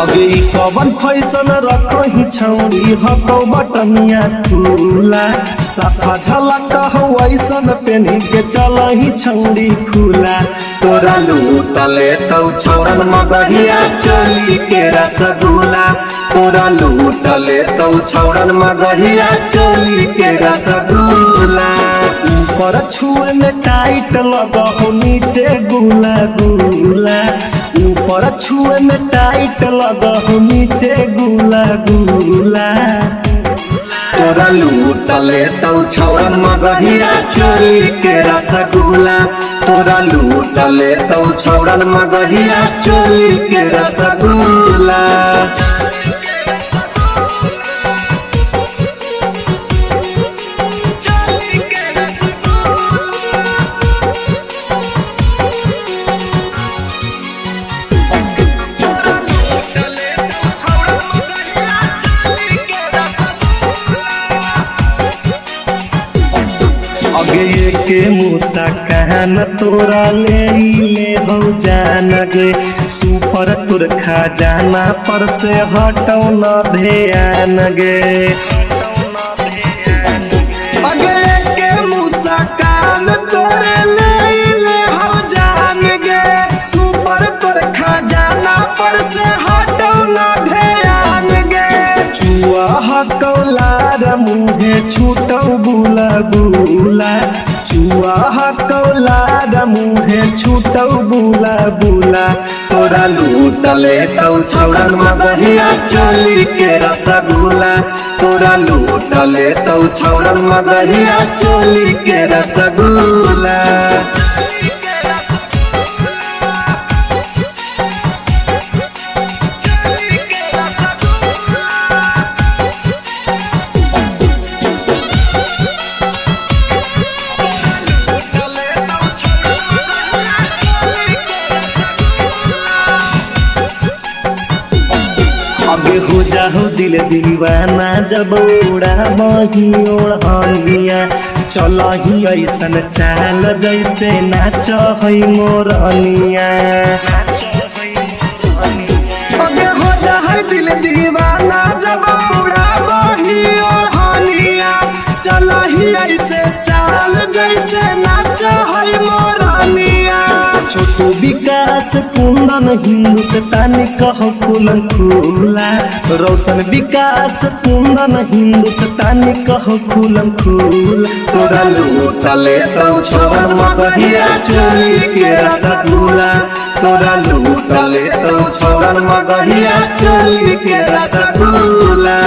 अगे कवन फैसन रखही छौरी हकौ बटनिया खुला साफा झलक वैसन पेनी के चलही छौरी खुला तोरा लूटले तौ छौरन मगहिया चोली के रसगुल्ला तोरा लूटले तौ छौरन मगहिया चोली के रसगुल्ला ऊपर छुए में टाइट लगहु नीचे गुला गुला ऊपर छुए में टाइट लगहु नीचे गुला गुला तोरा लूटले तौ छौरन मगहिया चोली के रसगुल्ला तोरा लूटले तौ छौरन मगहिया चोली के रसगुल्ला अगे के मूसा कहन तोरा ले हो जान गे सुपर तुर खजाना पर से हटौ न ध्यान गे अगे के मूसा कान तोरे ले हो जान गे सुपर तुर खजाना पर से हटौ न ध्यान गे चुआ हकौलार मुहे छूटौ बुला बुला चुआ हकौलार मुहे छूटौ बुला बुला तोरा लूटले तौ छौरन मगहिया चोली के रसगुल्ला तोरा लूटले तौ छौरन मगहिया चोली के रसगुल्ला अगे हो जाओ दिल दीवाना जब उड़ा बही ओढ़निया चलही ऐसन चाल जैसे नाच है मोरनिया अगे हो जाए दिल दीवाना जब उड़ा बही ओढ़निया चलही ऐसे चाल जैसे नाच है मोरनिया छोटू विकास कुंदन हिंदुस्तानी कहो कुलन खुला रोशन विकास कुंदन हिंदुस्तानी कहो कुलन खुला तोरा लूटले तौ छौरन मगहिया चोली के रसगुल्ला तोरा लूटले तौ छौरन मगहिया चोली के रसगुल्ला।